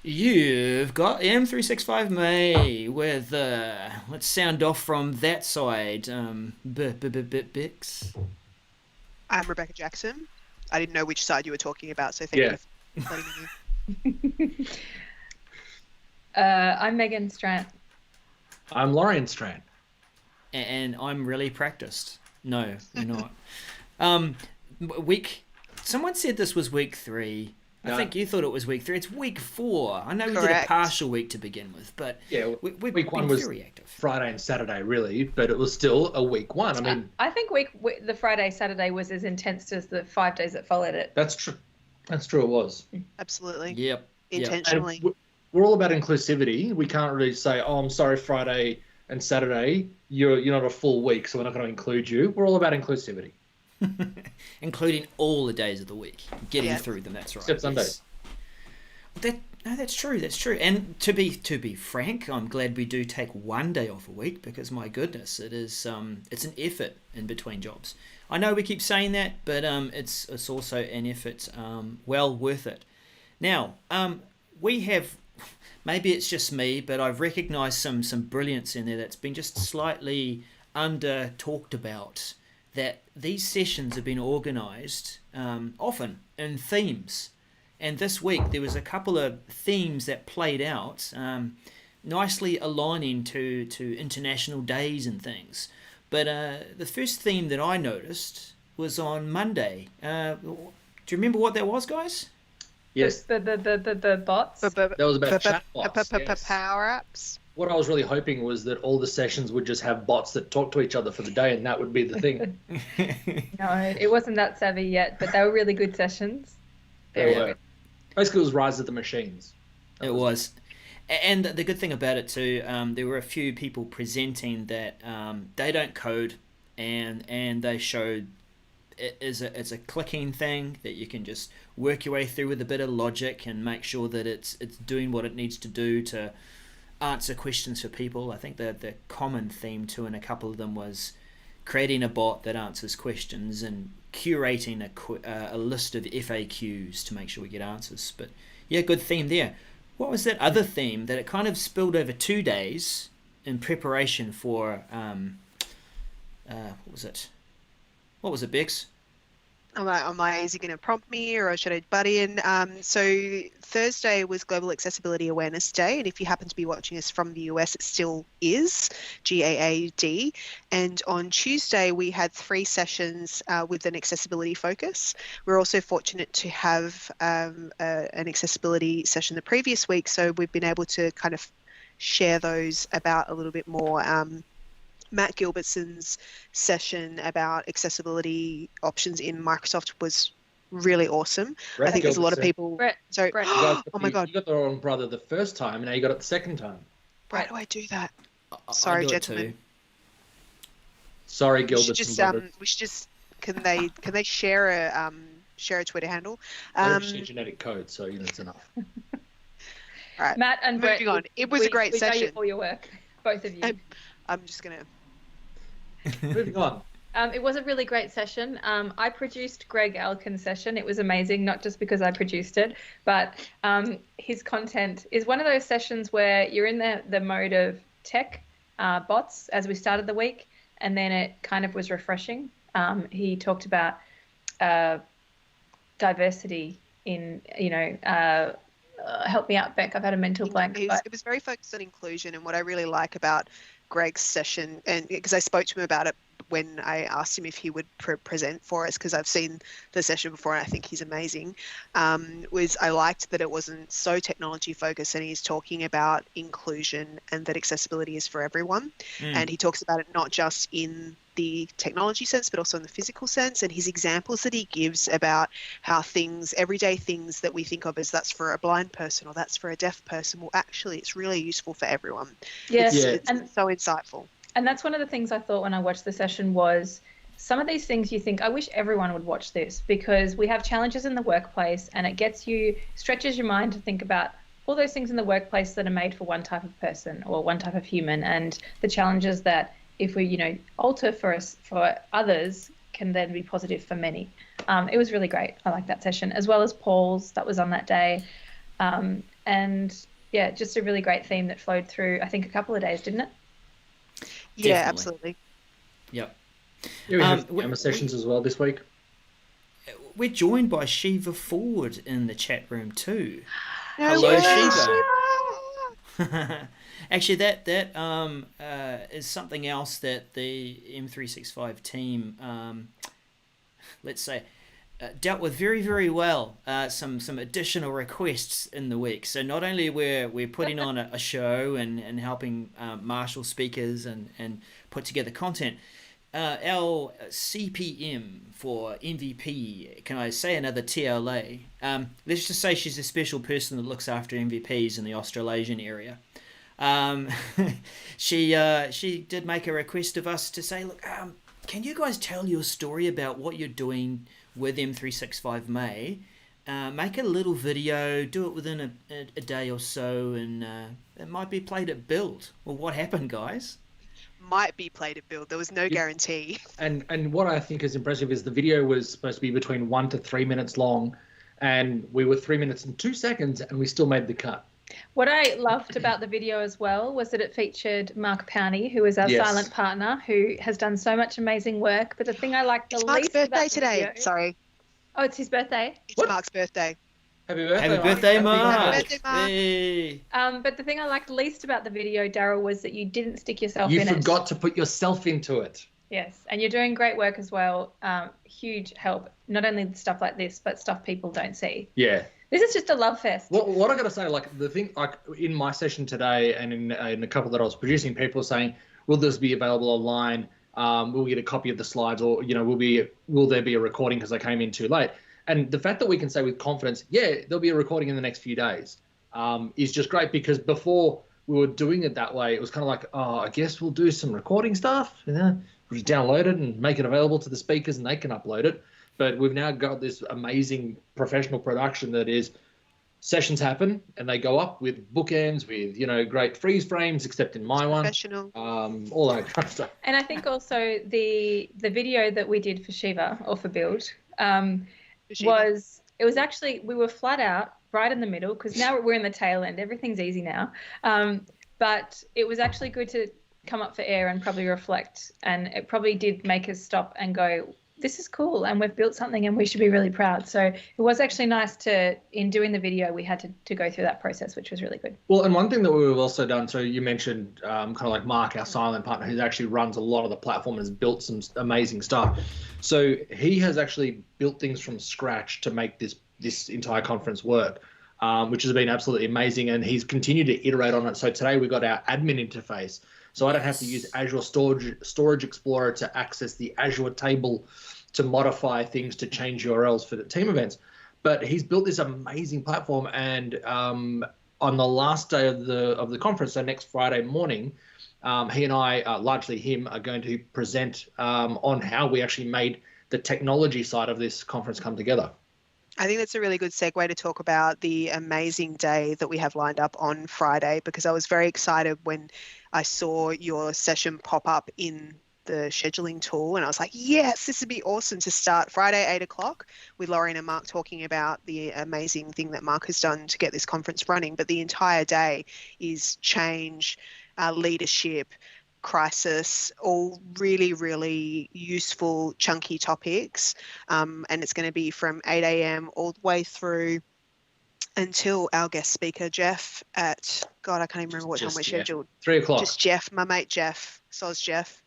You've got M365 May with, let's sound off from that side. Bix. I'm Rebecca Jackson. I didn't know which side you were talking about, so thank Yeah. you for letting me. I'm Megan Strant. I'm Loryan Strand. And I'm really practiced. No, we're not. Week. Someone said this was week 3. I No. think you thought it was week 3. It's week 4. I know we did a Correct. partial week to begin with, but Yeah, we've week one been was very active. Friday and Saturday, really, but it was still a week one. I mean, I think the Friday, Saturday was as intense as the 5 days that followed it. that's true. That's true. It was. Absolutely. Yep. Intentionally. And we're all about inclusivity. We can't really say, "Oh, I'm sorry, Friday and Saturday, you're not a full week, so we're not going to include you." We're all about inclusivity. Including all the days of the week, getting Yeah. through them. That's right. Except Sundays. No, that's true. That's true. And to be frank, I'm glad we do take one day off a week because my goodness, it's an effort in between jobs. I know we keep saying that, but it's also an effort well worth it. Now, we have, maybe it's just me, but I've recognised some brilliance in there that's been just slightly under talked about. That these sessions have been organised often in themes. And this week there was a couple of themes that played out, nicely aligning to international days and things. But the first theme that I noticed was on Monday. Do you remember what that was, guys? Yes, The bots. that was about chatbots. Yes. Power-ups. What I was really hoping was that all the sessions would just have bots that talk to each other for the day, and that would be the thing. No, it wasn't that savvy yet, but they were really good sessions. They Yeah. were. Basically, it was Rise of the Machines. That It was. And the good thing about it too, there were a few people presenting that they don't code, and they showed it's a clicking thing that you can just work your way through with a bit of logic and make sure that it's doing what it needs to do to answer questions for people. I think the common theme too in a couple of them was creating a bot that answers questions and curating a list of FAQs to make sure we get answers. But yeah, good theme there. What was that other theme that it kind of spilled over 2 days in preparation for what was it? What was it, Bex? Is he going to prompt me or should I butt in? So Thursday was Global Accessibility Awareness Day, and if you happen to be watching us from the US, it still is, GAAD. And on Tuesday, we had 3 sessions with an accessibility focus. We're also fortunate to have an accessibility session the previous week, so we've been able to kind of share those about a little bit more. Matt Gilbertson's session about accessibility options in Microsoft was really awesome. Brett I think there's a lot of Gilbertson. people. Brett. So, Brett. oh my God, You got the wrong brother the first time, and now you got it the second time. why do I do that? I Sorry, do it gentlemen. too. Sorry, We should Gilbertson just brothers. can they share a Twitter handle? They don't share genetic code, so it's enough. All right, Matt and Brett. moving on. It was a great we value session. all your work, both of you. I'm just gonna. Moving on. It was a really great session. I produced Greg Alkin's session. It was amazing, not just because I produced it, but his content is one of those sessions where you're in the mode of tech bots as we started the week, and then it kind of was refreshing. He talked about diversity in, help me out, Beck. I've had a mental blank. It was very focused on inclusion, and what I really like about Greg's session, and because I spoke to him about it when I asked him if he would present for us, because I've seen the session before and I think he's amazing, was I liked that it wasn't so technology focused, and he's talking about inclusion and that accessibility is for everyone. And he talks about it not just in the technology sense but also in the physical sense, and his examples that he gives about how everyday things that we think of as that's for a blind person or that's for a deaf person, well actually it's really useful for everyone. Yes, It's and so insightful. And that's one of the things I thought when I watched the session was some of these things you think, I wish everyone would watch this, because we have challenges in the workplace and it stretches your mind to think about all those things in the workplace that are made for one type of person or one type of human, and the challenges that if we, alter for others can then be positive for many. It was really great. I like that session, as well as Paul's that was on that day. And yeah, just a really great theme that flowed through, I think, a couple of days, didn't it? Yeah, Definitely. absolutely. Yep. Yeah, we have we- Gamma sessions as well this week. We're joined by Shiva Ford in the chat room too. No Hello, way, Shiva. Actually, that is something else that the M365 team, let's say, dealt with very, very well. Some additional requests in the week. So not only we're putting on a show and helping marshal speakers and put together content. Our CPM for MVP, can I say another TLA? Let's just say she's a special person that looks after MVPs in the Australasian area. She did make a request of us to say, look, can you guys tell your story about what you're doing with M365 May? Make a little video, do it within a day or so, and it might be played at Build. Well, what happened, guys? Might be played at Build. There was no guarantee. And what I think is impressive is the video was supposed to be between 1 to 3 minutes long, and we were 3 minutes and 2 seconds, and we still made the cut. What I loved about the video as well was that it featured Mark Powney, who is our silent partner, who has done so much amazing work. But the thing I liked the Mark's least birthday about the today. video, Sorry, oh, it's his birthday. it's Mark's birthday. Happy birthday, Happy birthday, Mark! Happy birthday, Mark. Hey. But the thing I liked least about the video, Daryl, was that you didn't stick yourself You in it. forgot to put yourself into it. Yes, and you're doing great work as well. Huge help, not only stuff like this, but stuff people don't see. Yeah. This is just a love fest. What I got to say, like the thing, like in my session today and in a couple that I was producing, people were saying, will this be available online? Will we get a copy of the slides, or will there be a recording because I came in too late? And the fact that we can say with confidence, yeah, there'll be a recording in the next few days, is just great, because before we were doing it that way, it was kind of like, oh, I guess we'll do some recording stuff. We'll just download it and make it available to the speakers and they can upload it. But we've now got this amazing professional production that is sessions happen and they go up with bookends, with, great freeze frames, except in my one. Professional. All that kind of stuff. And I think also the video that we did for Shiva, or for Build, it was actually, we were flat out right in the middle, because now we're in the tail end. Everything's easy now. But it was actually good to come up for air and probably reflect. And it probably did make us stop and go, this is cool, and we've built something and we should be really proud. So it was actually nice in doing the video, we had to go through that process, which was really good. Well, and one thing that we've also done, so you mentioned kind of like Mark, our silent partner, who actually runs a lot of the platform and has built some amazing stuff. So he has actually built things from scratch to make this entire conference work, which has been absolutely amazing. And he's continued to iterate on it. So today we got our admin interface. So I don't have to use Azure Storage Explorer to access the Azure table to modify things, to change URLs for the team events. But he's built this amazing platform, and on the last day of the conference, so next Friday morning, he and I, largely him, are going to present on how we actually made the technology side of this conference come together. I think that's a really good segue to talk about the amazing day that we have lined up on Friday, because I was very excited when I saw your session pop up in the scheduling tool, and I was like, yes, this would be awesome to start Friday 8:00 with Loryan and Mark talking about the amazing thing that Mark has done to get this conference running. But the entire day is change, leadership, crisis, all really, really useful, chunky topics. And it's going to be from 8 a.m. all the way through until our guest speaker, Jeff, at, God, I can't even remember what time we're scheduled. 3 o'clock. Just Jeff, my mate Jeff, Soz Jeff.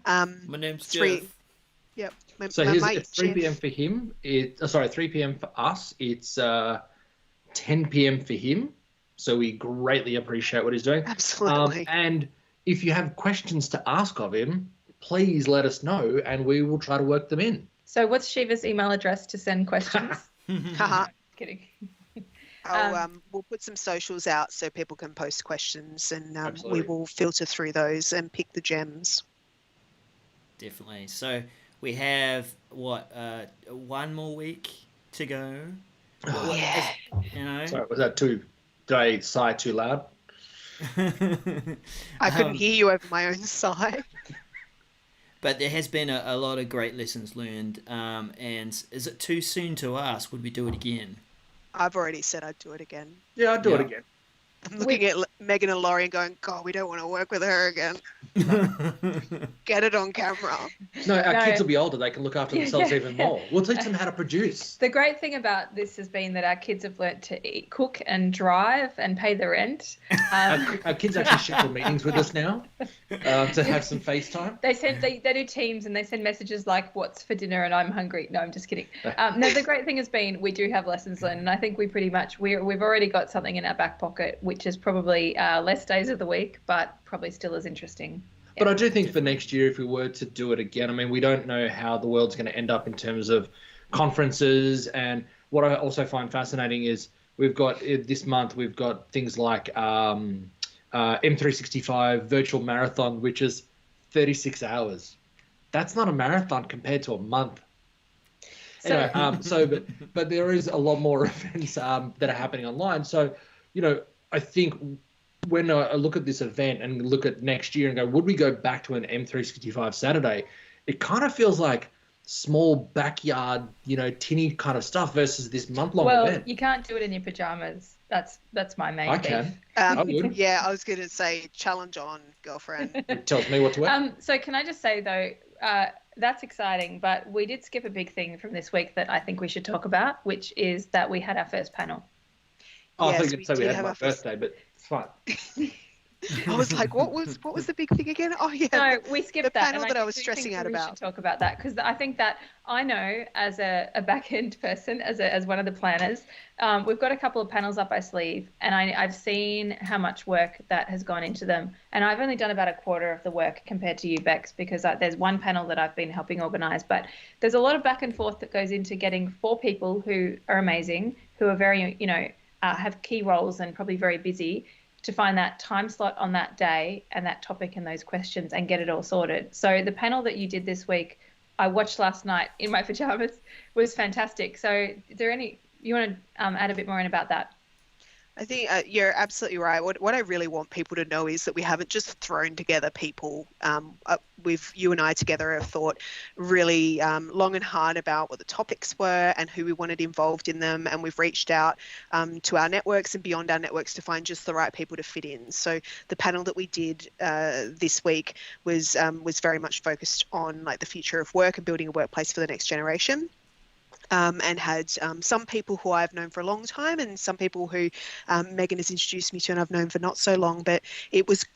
My name's Jeff. Yep. So it's 3 p.m. for him. 3 p.m. for us. It's 10 p.m. for him. So we greatly appreciate what he's doing. Absolutely. And if you have questions to ask of him, please let us know and we will try to work them in. So what's Shiva's email address to send questions? Haha. Kidding. We'll put some socials out so people can post questions, and we Absolutely. will filter through those and pick the gems. Definitely. So we have one more week to go. Yeah. Sorry, was that did I sigh too loud? I couldn't hear you over my own sigh. But there has been a lot of great lessons learned. And is it too soon to ask, would we do it again? I've already said I'd do it again. Yeah, I'd do it Yeah. again. I'm looking at Megan and Loryan going, God, we don't want to work with her again. Get it on camera. No, our No. kids will be older. They can look after themselves even more. We'll teach them how to produce. The great thing about this has been that our kids have learnt to eat, cook and drive and pay the rent. Our kids actually schedule meetings with us now to have some FaceTime. They do Teams and they send messages like, "What's for dinner?" and "I'm hungry." No, I'm just kidding. No, the great thing has been we do have lessons learned, and I think we pretty much we've already got something in our back pocket, which is probably less days of the week, but probably still as interesting. But I do think for next year, if we were to do it again, I mean, we don't know how the world's going to end up in terms of conferences. And what I also find fascinating is we've got this month, we've got things like M365 virtual marathon, which is 36 hours. That's not a marathon compared to a month. So, Anyway, but there is a lot more events that are happening online. So, I think when I look at this event and look at next year and go, would we go back to an M365 Saturday? It kind of feels like small backyard, tinny kind of stuff versus this month-long event. You can't do it in your pajamas. That's my main I beef. can. I would. Yeah, I was going to say, challenge on, girlfriend. It tells me what to wear. So can I just say, though, that's exciting, but we did skip a big thing from this week that I think we should talk about, which is that we had our first panel. I Yes, think we we did had have my our first- birthday, but it's fine. I was like, what was the big thing again? Oh, yeah. No, we skipped the that. panel and that I do was think stressing out we about. should talk about that because I think that I know as a back-end person, as one of the planners, we've got a couple of panels up our sleeve, and I've seen how much work that has gone into them. And I've only done about a quarter of the work compared to you, Bex, because there's one panel that I've been helping organise, but there's a lot of back and forth that goes into getting 4 people who are amazing, who are very, have key roles and probably very busy, to find that time slot on that day and that topic and those questions and get it all sorted. So the panel that you did this week, I watched last night in my pajamas, was fantastic. So is there you want to add a bit more in about that? I think you're absolutely right. What I really want people to know is that we haven't just thrown together people. With you and I together have thought really long and hard about what the topics were and who we wanted involved in them, and we've reached out to our networks and beyond our networks to find just the right people to fit in. So the panel that we did this week was very much focused on like the future of work and building a workplace for the next generation. And had some people who I've known for a long time and some people who Megan has introduced me to and I've known for not so long. But it was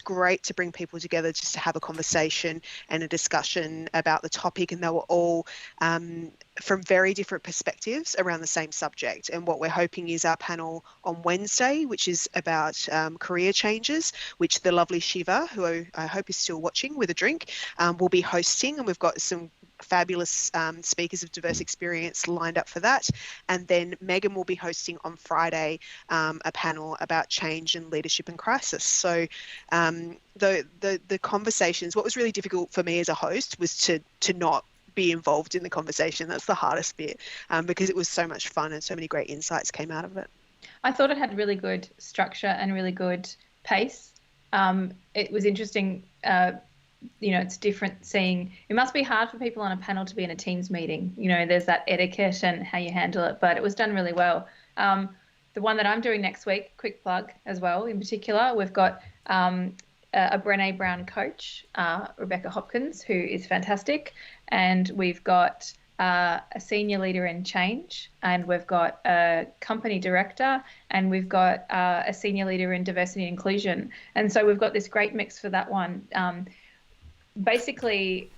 great to bring people together just to have a conversation and a discussion about the topic, and they were all from very different perspectives around the same subject. And what we're hoping is our panel on Wednesday, which is about career changes, which the lovely Shiva, who I hope is still watching with a drink, will be hosting. And we've got some fabulous speakers of diverse experience lined up for that. And then Megan will be hosting on Friday a panel about change and leadership and crisis. So the conversations, what was really difficult for me as a host was to not be involved in the conversation. That's the hardest bit, because it was so much fun and so many great insights came out of it. I thought it had really good structure and really good pace. It was interesting. It's different seeing. It must be hard for people on a panel to be in a Teams meeting. There's that etiquette and how you handle it, but it was done really well. The one that I'm doing next week, quick plug as well, in particular, we've got a Brené Brown coach, Rebecca Hopkins, who is fantastic. And we've got a senior leader in change, and we've got a company director, and we've got a senior leader in diversity and inclusion. And so we've got this great mix for that one. Basically,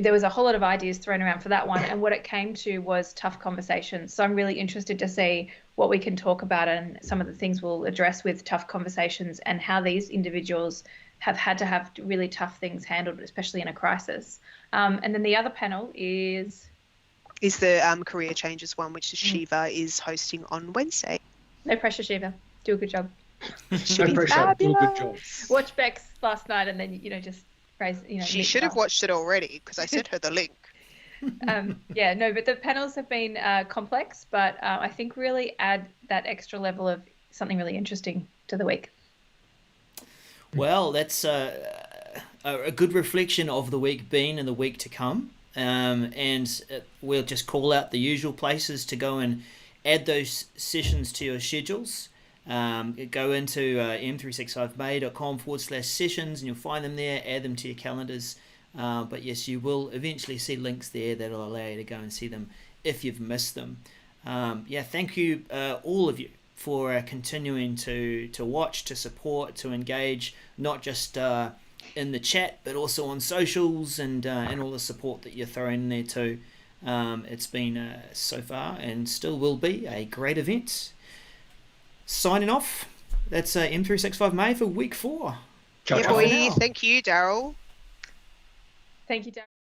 there was a whole lot of ideas thrown around for that one, and what it came to was tough conversations. So I'm really interested to see what we can talk about and some of the things we'll address with tough conversations and how these individuals have had to have really tough things handled, especially in a crisis. And then the other panel is the career changes one, which Shiva is hosting on Wednesday. No pressure, Shiva. Do a good job. No pressure. Do a good job. Watch Bex last night, and then just raise. She should have watched it already because I sent her the link. But the panels have been complex, but I think really add that extra level of something really interesting to the week. Well, that's a good reflection of the week been and the week to come. And we'll just call out the usual places to go and add those sessions to your schedules. Go into m365may.com/sessions and you'll find them there. Add them to your calendars. But yes, you will eventually see links there that'll allow you to go and see them if you've missed them. Thank you, all of you, for continuing to watch, to support, to engage, not just in the chat, but also on socials and all the support that you're throwing in there too. It's been so far and still will be a great event. Signing off. That's M365 May for week 4. Ciao, Yeah, ciao. boy. Thank you, Daryl. Thank you, Darren.